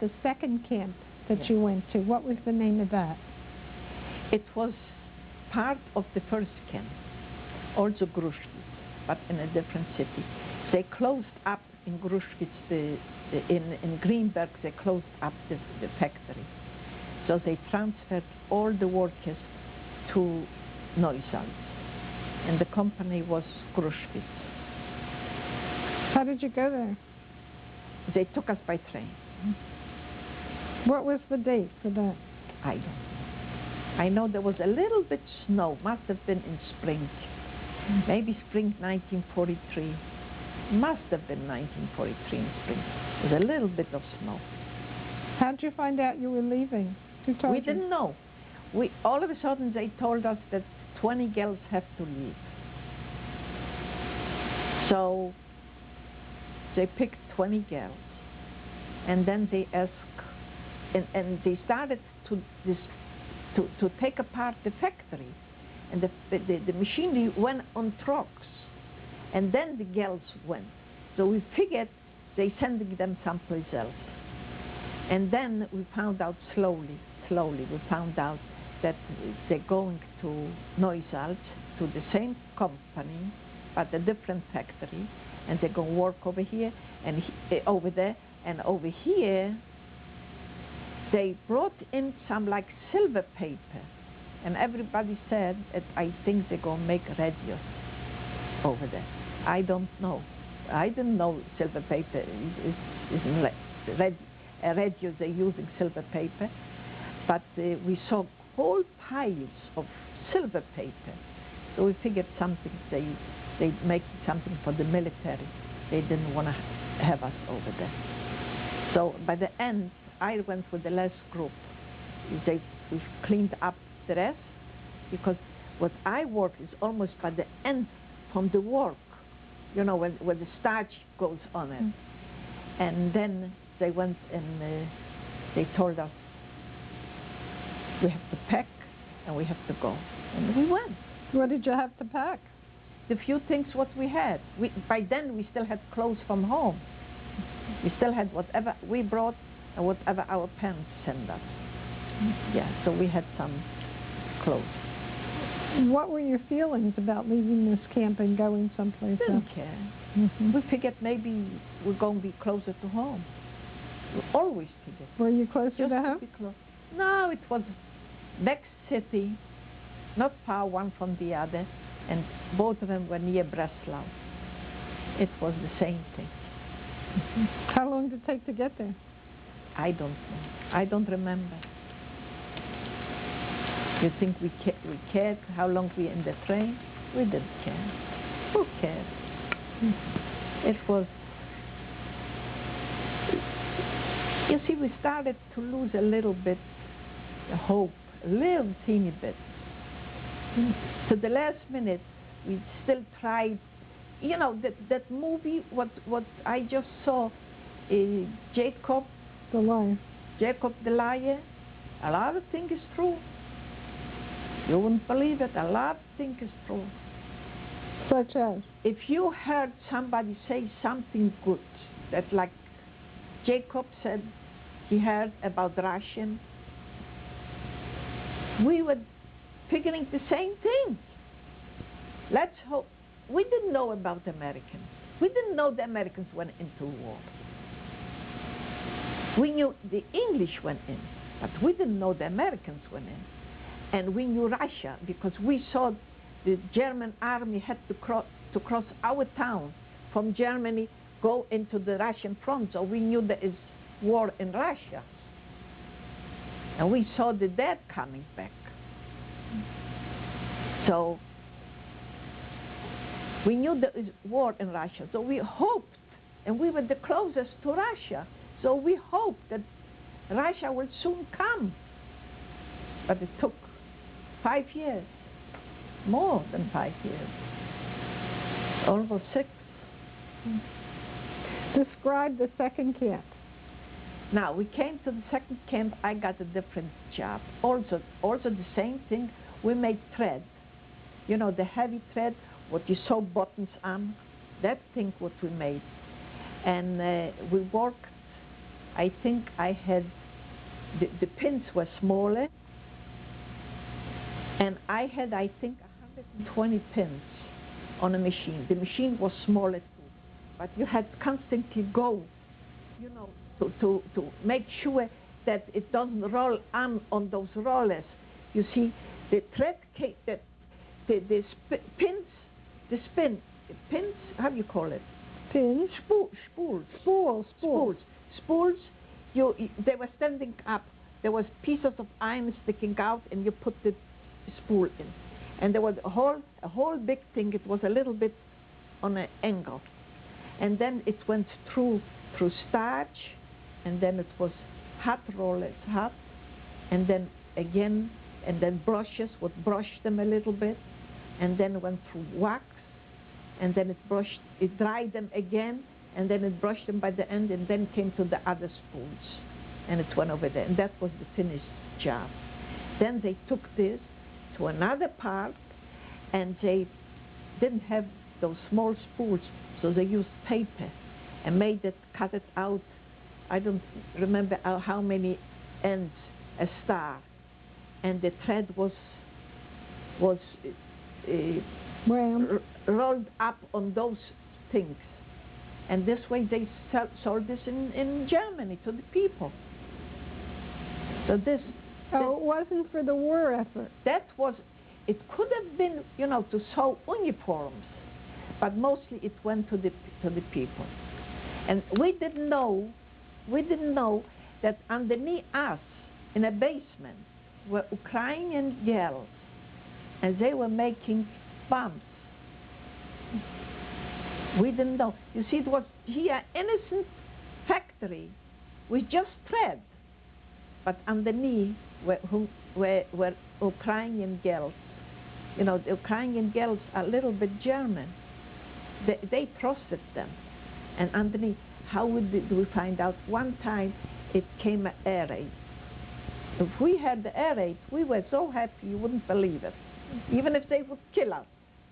The second camp that you went to, what was the name of that? It was part of the first camp, also Auschwitz, but in a different city. They closed up in Auschwitz, in Greenbaum, they closed up the factory. So they transferred all the workers to Neustadt, and the company was Auschwitz. How did you go there? They took us by train. What was the date for that? I don't know. I know there was a little bit snow, must have been in spring. Maybe spring 1943. Must have been 1943 in spring. There was a little bit of snow. How did you find out you were leaving? Who told you? We didn't know. All of a sudden they told us that 20 girls have to leave. So they picked 20 girls, and then they asked, and they started to take apart the factory, and the machinery went on trucks, and then the girls went. So we figured they sending them someplace else, and then we found out slowly we found out that they're going to Neustadt, to the same company, but a different factory, and they're going to work over here and over there, and over here they brought in some like silver paper, and everybody said that I think they're going to make radios over there. I don't know. I didn't know silver paper is a radio. They're using silver paper, but we saw whole piles of silver paper. So we figured something, they make something for the military. They didn't want to have us over there. So by the end, I went with the last group. We cleaned up the rest, because what I work is almost by the end from the work, you know, when the starch goes on it. And then they went and they told us, we have to pack and we have to go. And we went. What did you have to pack? The few things what we had. By then we still had clothes from home. We still had whatever we brought and whatever our parents sent us. Yeah, so we had some clothes. What were your feelings about leaving this camp and going someplace else? Didn't care. We figured maybe we're going to be closer to home. We always figured. Were you closer Just to home? be close. No, it was back city, not far one from the other, and both of them were near Breslau. It was the same thing. How long did it take to get there? I don't know. I don't remember. You think we cared how long we were in the train? We didn't care. Who cared? It was, you see, we started to lose a little bit the hope, a little teeny bit. To the last minute, we still tried. You know, that movie, what I just saw, Jacob the Liar. Jacob the Liar, a lot of things is true. You wouldn't believe it, a lot of things is true. Such as? If you heard somebody say something good, that like Jacob said he heard about Russian, we were figuring the same thing. Let's hope. We didn't know about the Americans. We didn't know the Americans went into war. We knew the English went in, but we didn't know the Americans went in. And we knew Russia because we saw the German army had to cross our town from Germany, go into the Russian front, so we knew there is war in Russia. And we saw the dead coming back. So we knew there is war in Russia, so we hoped, and we were the closest to Russia, so we hoped that Russia will soon come. But it took 5 years, more than 5 years, almost 6. Describe the second camp. Now, we came to the second camp, I got a different job. Also the same thing, we made thread. You know, the heavy thread, what you sew buttons on, that thing what we made. And we worked I think I had, the pins were smaller, and I had, I think, 120 pins on a machine. The machine was smaller too, but you had constantly go, you know, to make sure that it doesn't roll on those rollers. You see, the thread came, the pins, how do you call it? Pins? Spools. They were standing up. There was pieces of iron sticking out, and you put the spool in. And there was a whole big thing. It was a little bit on an angle. And then it went through starch, and then it was hot rollers, and then again, and then brushes would brush them a little bit, and then went through wax, and then it dried them again, and then it brushed them by the end, and then came to the other spools, and it went over there, and that was the finished job. Then they took this to another part, and they didn't have those small spools, so they used paper and cut it out. I don't remember how many ends, a star, and the thread was rolled up on those things, and this way they sold this in Germany to the people. So this. Oh, it wasn't for the war effort. It could have been, you know, to sew uniforms, but mostly it went to the people, and we didn't know that underneath us in a basement were Ukrainian girls, and they were making bombs. We didn't know. You see, it was here innocent factory with just thread, but underneath were Ukrainian girls. You know, the Ukrainian girls are a little bit German. They trusted them, and underneath, how do we find out? One time it came an air raid. If we had the air raid, we were so happy you wouldn't believe it. Even if they would kill us,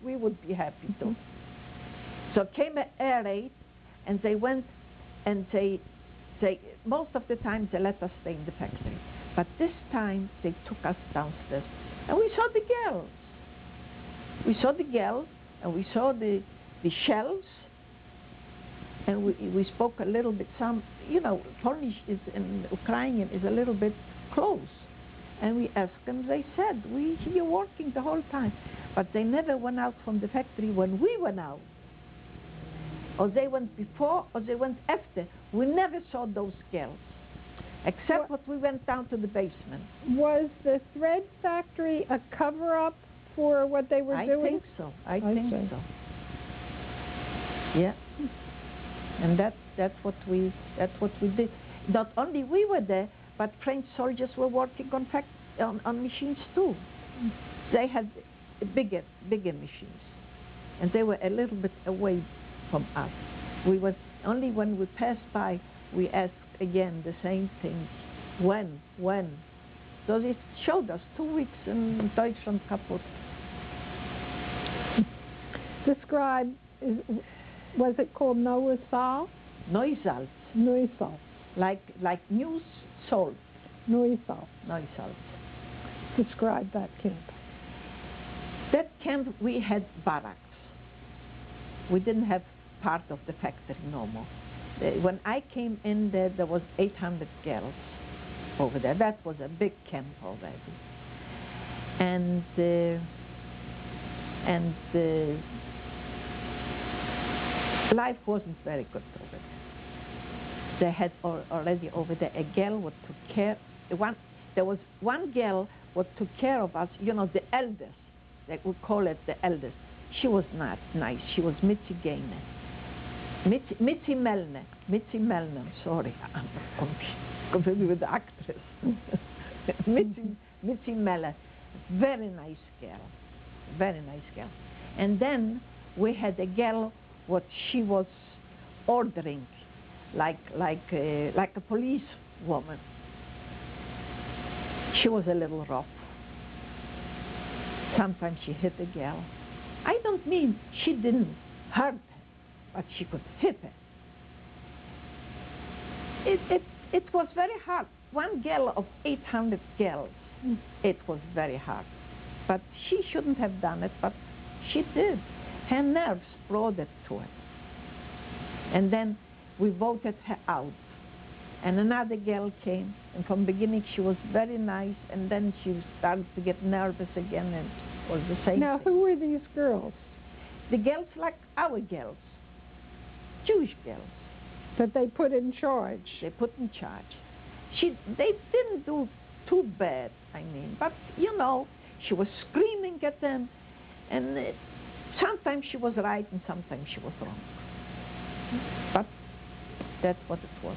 we would be happy too. So came an air raid, and they went, and they most of the time they let us stay in the factory. But this time they took us downstairs, and we saw the girls. We saw the girls, and we saw the shells, and we spoke a little bit, some, you know, Polish and Ukrainian is a little bit close. And we asked them, they said, we here working the whole time. But they never went out from the factory when we went out. Or they went before, or they went after. We never saw those girls, except what we went down to the basement. Was the thread factory a cover-up for what they were doing? I think so. I think so. Yeah. And that's what we did. Not only we were there, but French soldiers were working on machines too. They had bigger machines, and they were a little bit away from us. We were only when we passed by, we asked again the same thing. When? So it showed us 2 weeks in Deutschland kaputt. Describe. Was it called Neusalz? Neusalz. Neusalz. Like new salt. Neusalz. Neusalz. Describe that camp. That camp, we had barracks. We didn't have part of the factory no more. When I came in there was 800 girls over there. That was a big camp already. And life wasn't very good over there. They had already over there a girl who took care. There was one girl who took care of us. You know, the eldest. They would call it the eldest. She was not nice. She was Mitzi Gainer. Mitzi Melner. Sorry, I'm confused with the actress. Mitzi Melner. Very nice girl. Very nice girl. And then we had a girl what she was ordering, like a police woman. She was a little rough. Sometimes she hit a girl. I don't mean she didn't hurt her, but she could hit her. It was very hard. One girl of 800 girls, it was very hard. But she shouldn't have done it, but she did. Her nerves brought it to it. And then we voted her out. And another girl came, and from the beginning she was very nice, and then she started to get nervous again, and it was the same Now, thing. who were these girls The girls like our girls, Jewish girls. that they put in charge? They put in charge. They didn't do too bad, I mean, but you know, she was screaming at them, and sometimes she was right and sometimes she was wrong. But that's what it was.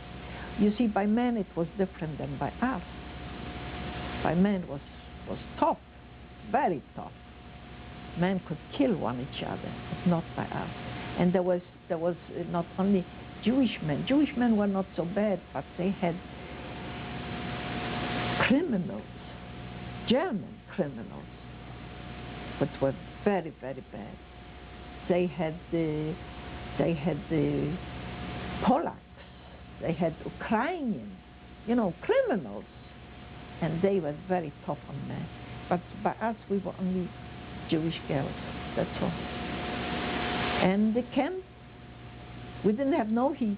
You see, by men it was different than by us. By men was tough, very tough. Men could kill one each other, but not by us. And there was not only Jewish men. Jewish men were not so bad, but they had criminals, German criminals, which were very, very bad. They had the Polacks, they had Ukrainians, you know, criminals, and they were very tough on men. But by us, we were only Jewish girls, that's all. And the camp, we didn't have no heat.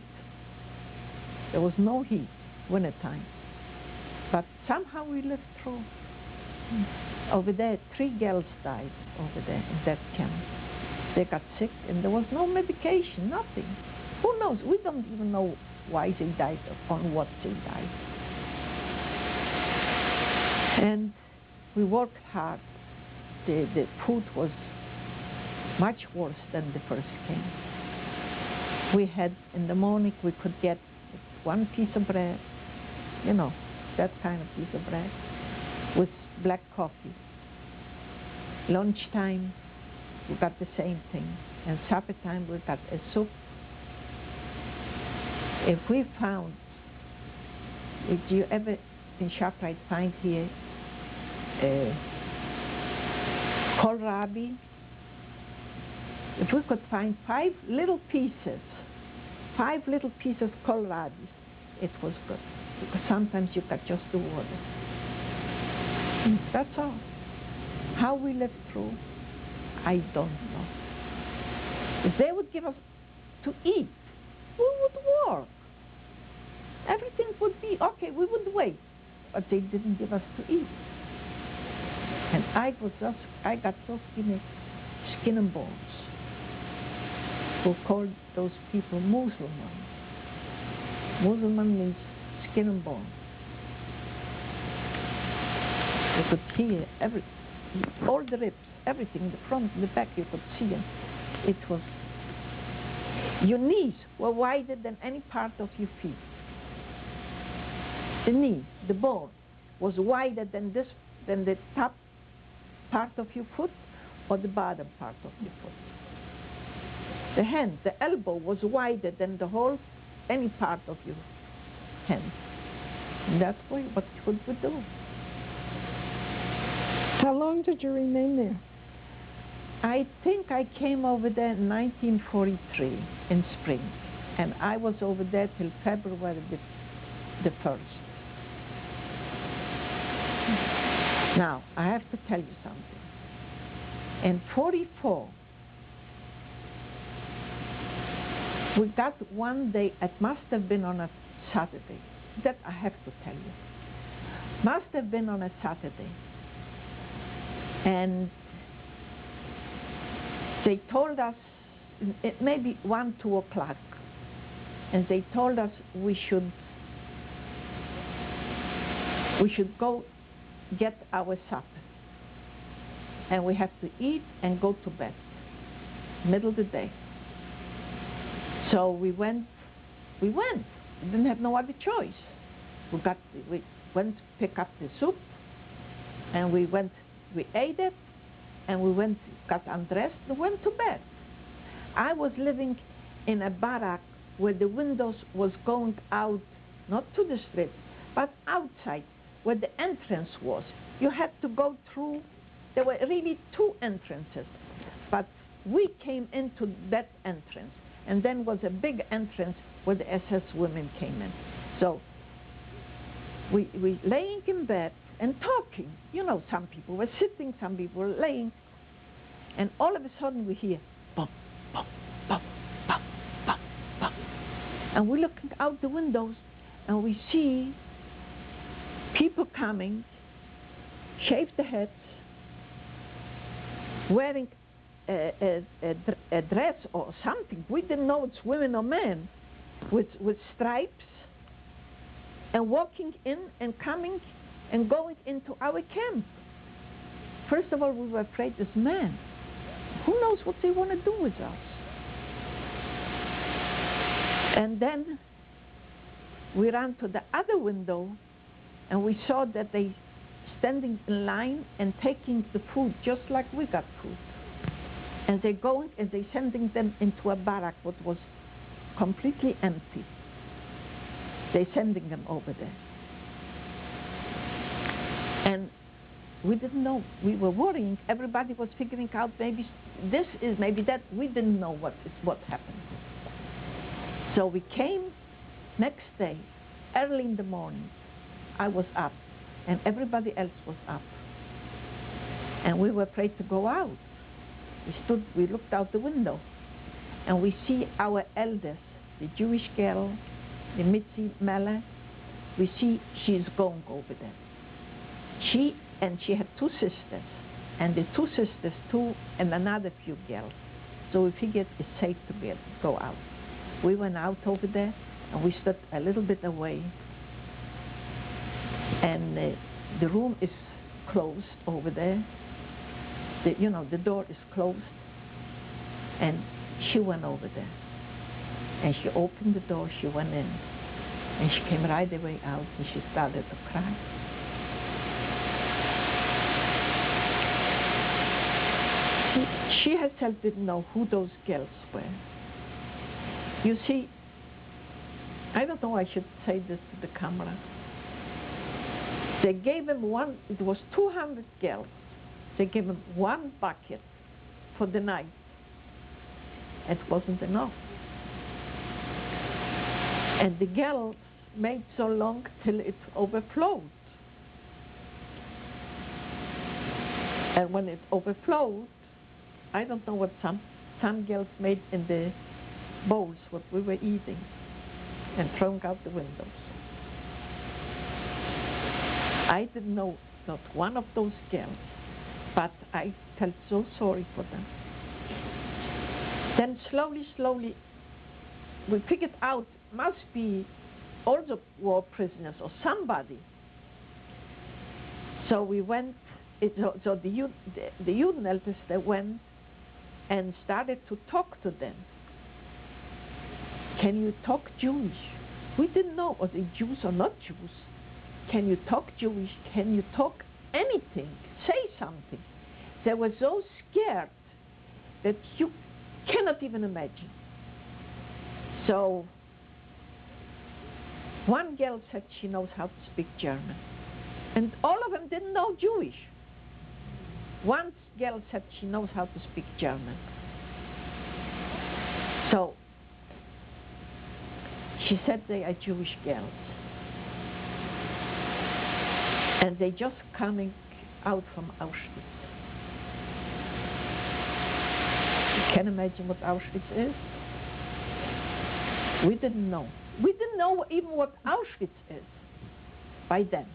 There was no heat, wintertime. But somehow we lived through. Over there, 3 girls died over there in that camp. They got sick and there was no medication, nothing. Who knows? We don't even know why they died or on what they died. And we worked hard. The food was much worse than the first camp. We had, in the morning, we could get 1 piece of bread, you know, that kind of piece of bread, with black coffee. Lunchtime, we got the same thing. And supper time, we got a soup. If we found, did you ever in ShopRite find here kohlrabi? If we could find 5 little pieces kohlrabi, it was good. Because sometimes you got just the water. That's all. How we lived through, I don't know. If they would give us to eat, we would work. Everything would be okay, we would wait. But they didn't give us to eat. And I got so skinny, skin and bones. Who called those people Muslims. Muslim means skin and bone. You could see all the ribs, everything, the front, the back, you could see it. It was, your knees were wider than any part of your feet. The knee, the bone, was wider than the top part of your foot or the bottom part of your foot. The hand, the elbow was wider than any part of your hand. And that's what we do. How long did you remain there? I think I came over there in 1943 in spring, and I was over there till February the 1st. Now, I have to tell you something. In 44, we got one day, it must have been on a Saturday. That I have to tell you. Must have been on a Saturday. And they told us, it may be 1, 2 o'clock, and they told us we should go get our supper. And we have to eat and go to bed, middle of the day. So we went. We didn't have no other choice. We went to pick up the soup, and we ate it, and we got undressed and went to bed. I was living in a barrack where the windows was going out, not to the street, but outside, where the entrance was. You had to go through, there were really 2 entrances, but we came into that entrance, and then was a big entrance where the SS women came in. So we laying in bed and talking. You know, some people were sitting, some people were laying, and all of a sudden we hear bum, bum, bum, bum, bum, bum. And we're looking out the windows and we see people coming, shaved the heads, wearing a dress or something. We didn't know it's women or men, with stripes, and walking in and coming and going into our camp. First of all, we were afraid this man. Who knows what they want to do with us? And then we ran to the other window and we saw that they standing in line and taking the food just like we got food. And they're going and they're sending them into a barrack that was completely empty. They're sending them over there. And we didn't know. We were worrying. Everybody was figuring out maybe this is, maybe that. We didn't know what happened. So we came next day, early in the morning. I was up, and everybody else was up. And we were afraid to go out. We looked out the window, and we see our eldest, the Jewish girl, the Mitzi Melle. We see she's going over there. She had two sisters, and the two sisters too, and another few girls. So we figured it's safe to go out. We went out over there, and we stood a little bit away. And the room is closed over there. The door is closed. And she went over there. And she opened the door, she went in. And she came right away out, and she started to cry. She herself didn't know who those girls were. You see, I don't know I should say this to the camera. They gave him one, it was 200 girls. They gave him one bucket for the night. It wasn't enough. And the girls made so long till it overflowed. And when it overflowed, I don't know what some girls made in the bowls what we were eating and throwing out the windows. I didn't know not one of those girls, but I felt so sorry for them. Then slowly, we figured out must be also war prisoners or somebody. So we went. So the youth elders, they went and started to talk to them. Can you talk Jewish? We didn't know are they Jews or not Jews. Can you talk Jewish? Can you talk anything? Say something. They were so scared that you cannot even imagine. So one girl said she knows how to speak German. And all of them didn't know Jewish. One girl said she knows how to speak German. So she said they are Jewish girls. And they just coming out from Auschwitz. You can imagine what Auschwitz is? We didn't know. We didn't know even what Auschwitz is by then.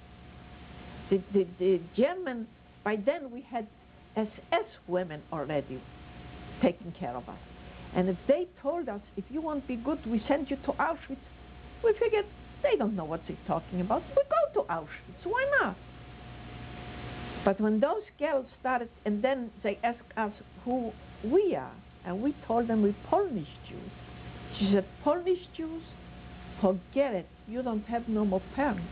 The German, by then we had SS women already taking care of us. And if they told us, if you want to be good, we send you to Auschwitz, we figured they don't know what they're talking about. We go to Auschwitz, why not? But when those girls started, and then they asked us who we are, and we told them we're Polish Jews. She said, Polish Jews? Forget it, you don't have no more parents.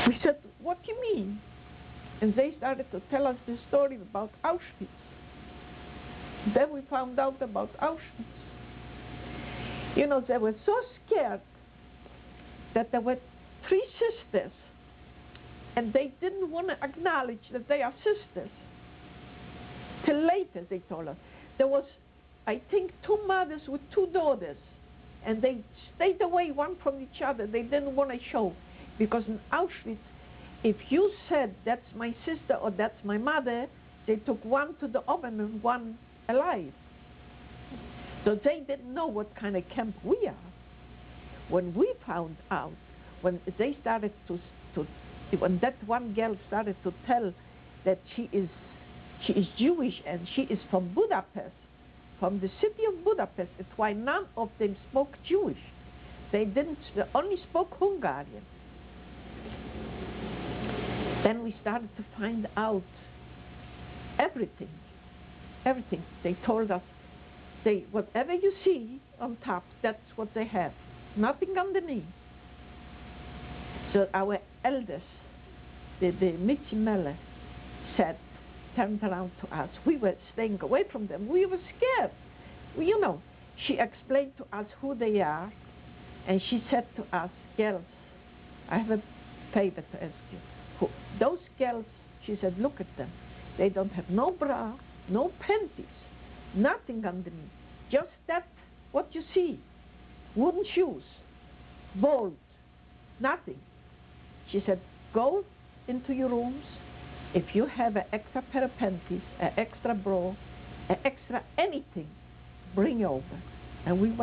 We said, what do you mean? And they started to tell us the story about Auschwitz. Then we found out about Auschwitz. You know, they were so scared that there were 3 sisters, and they didn't want to acknowledge that they are sisters. Till later, they told us. There was I think, two mothers with two daughters, and they stayed away one from each other. They didn't want to show, because in Auschwitz, if you said that's my sister or that's my mother, they took one to the oven and one alive. So they didn't know what kind of camp we are. When we found out, when they started when that one girl started to tell that she is Jewish and she is from Budapest, from the city of Budapest, it's why none of them spoke Jewish. They only spoke Hungarian. Then we started to find out everything. Everything. They told us, whatever you see on top, that's what they have. Nothing underneath. So our eldest, the Mitzi Melle, turned around to us. We were staying away from them. We were scared. She explained to us who they are, and she said to us, girls, I have a favor to ask you. Those girls, she said, look at them. They don't have no bra, no panties, nothing underneath. Just that, what you see. Wooden shoes, bald, nothing. She said, go into your rooms. If you have an extra pair of panties, an extra bra, an extra anything, bring over. And we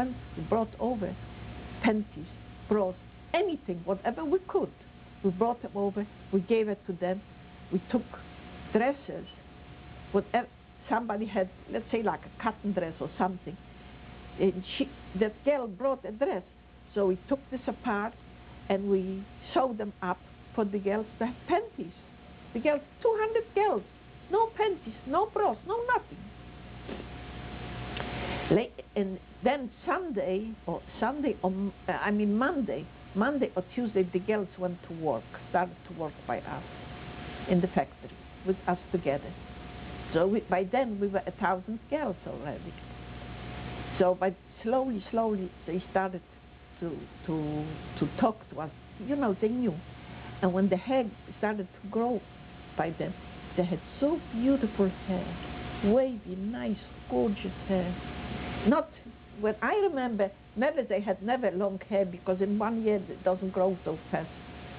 brought over panties, bras, anything, whatever we could. We brought them over, we gave it to them. We took dresses, whatever somebody had, let's say like a cotton dress or something. And that girl brought a dress. So we took this apart and we sewed them up for the girls to have panties. The girls, 200 girls, no panties, no bras, no nothing. And then Monday or Tuesday, the girls went to work, started to work by us in the factory with us together. So by then we were 1,000 girls already. So by slowly, they started to talk to us. They knew. And when the hair started to grow by them, they had so beautiful hair, wavy, nice, gorgeous hair. When I remember, they had never long hair, because in 1 year it doesn't grow so fast.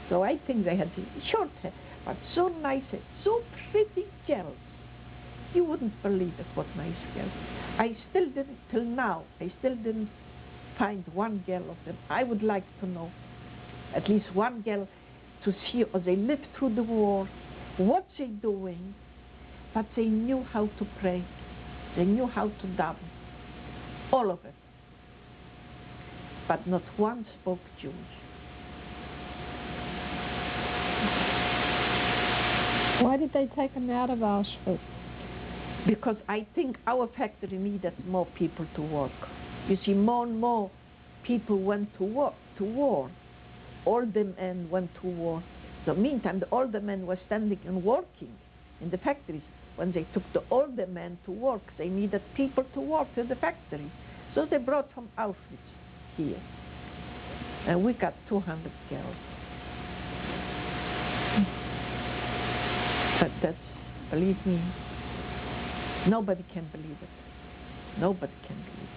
So I think they had short hair, but so nice hair, so pretty girls. You wouldn't believe it, what nice girls. I still didn't, till now, I still didn't find one girl of them. I would like to know at least one girl to see, or they lived through the war, what they're doing, but they knew how to pray. They knew how to daven. All of it. But not one spoke Jewish. Why did they take them out of Auschwitz? Because I think our factory needed more people to work. You see, more and more people went to war. Older men went to war. So meantime, the older men were standing and working in the factories. When they took the older men to work, they needed people to work in the factory. So they brought from Auschwitz here. And we got 200 girls. But that's, believe me, nobody can believe it. Nobody can believe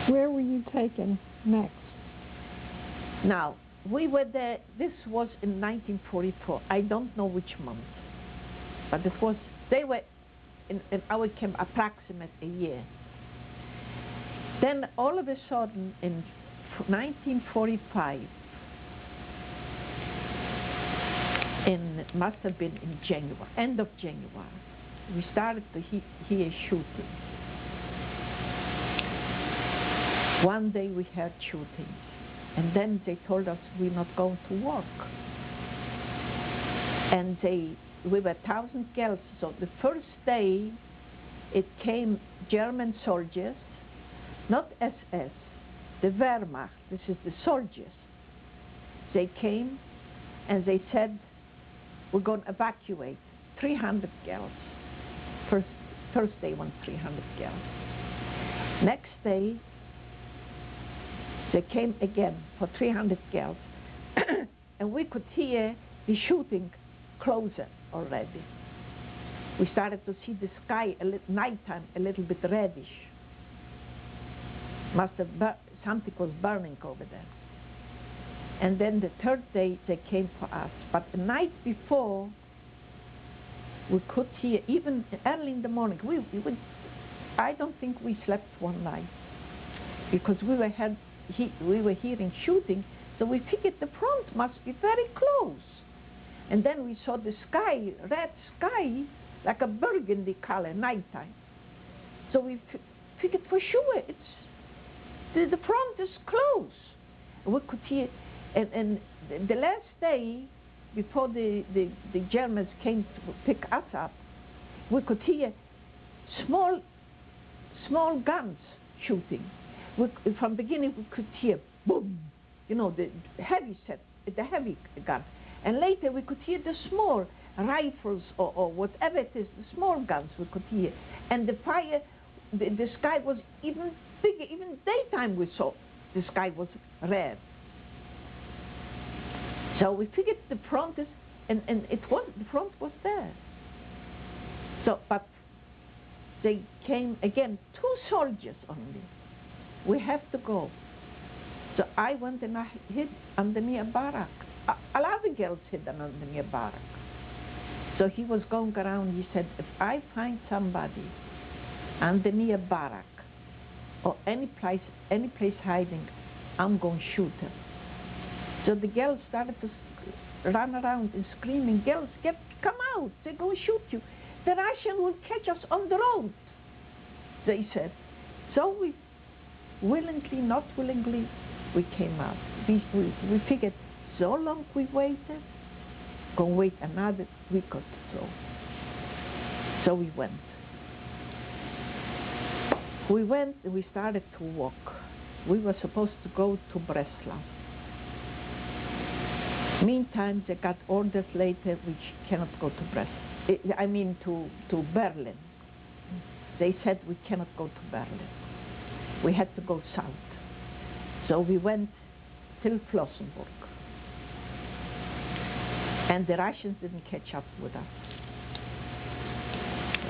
it. Where were you taken next? Now, we were there, this was in 1944. I don't know which month. But it was, they were in our camp approximate a year. Then all of a sudden in 1945, must have been in January, end of January, we started to hear shooting. One day we heard shootings, and then they told us we're not going to work. And we were 1,000 girls, so the first day it came German soldiers, not SS, the Wehrmacht, this is the soldiers. They came and they said, we're going to evacuate 300 girls. First day went 300 girls. Next day, they came again for 300 girls. And we could hear the shooting closer already. We started to see the sky nighttime a little bit reddish. Must have something was burning over there. And then the third day they came for us. But the night before, we could hear, even early in the morning, I don't think we slept one night, because we were hearing shooting, so we figured the front must be very close. And then we saw the sky, red sky, like a burgundy color, nighttime. So we figured for sure the front is close. We could hear, and the last day, before the Germans came to pick us up, we could hear small guns shooting. From the beginning we could hear boom, the heavy gun. And later we could hear the small rifles or whatever it is, the small guns we could hear. And the fire, the sky was even bigger, even daytime we saw the sky was red. So we figured the front is, and the front was there. So, but they came again, 2 soldiers only. We have to go. So I went and I hid underneath a barrack. A lot of girls hid underneath a barrack. So he was going around, he said, if I find somebody underneath a barrack or any place hiding, I'm going to shoot him. So the girls started to run around and screaming, girls, come out, they're going to shoot you. The Russian will catch us on the road, they said. So we willingly, not willingly, we came out. We figured, so long we waited, going to wait another week or so. So we went. We went and we started to walk. We were supposed to go to Breslau. Meantime, they got orders later which cannot go to Breslau. I mean to Berlin. They said we cannot go to Berlin. We had to go south. So we went till Flossenburg. And the Russians didn't catch up with us.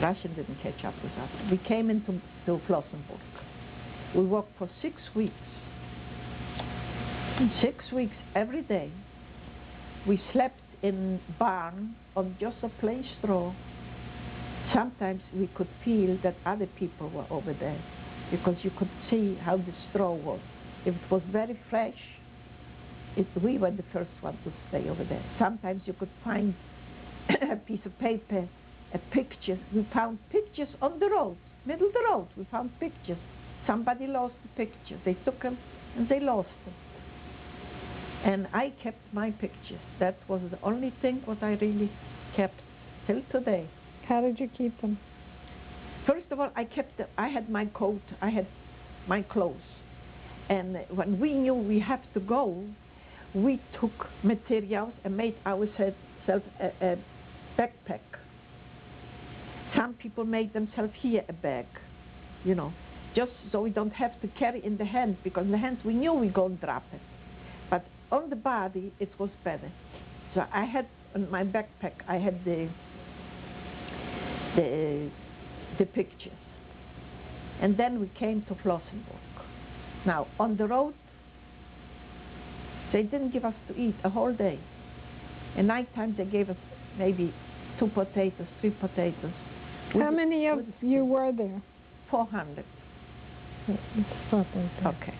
Russians didn't catch up with us. We came into Flossenburg. We walked for 6 weeks. 6 weeks every day. We slept in barn on just a plain straw. Sometimes we could feel that other people were over there, because you could see how the straw was. If it was very fresh, we were the first one to stay over there. Sometimes you could find a piece of paper, a picture. We found pictures on the road, middle of the road. We found pictures. Somebody lost the picture. They took them and they lost them. And I kept my pictures. That was the only thing what I really kept till today. How did you keep them? First of all, I had my coat, I had my clothes. And when we knew we have to go, we took materials and made ourselves a backpack. Some people made themselves here a bag, just so we don't have to carry in the hand, because in the hands we knew we go and drop it. But on the body, it was better. So I had in my backpack, I had the pictures. And then we came to Flossenburg. Now, on the road, they didn't give us to eat a whole day. At night time, they gave us maybe 2 potatoes, 3 potatoes. How many of you were there? 400. Let's stop right there. Okay.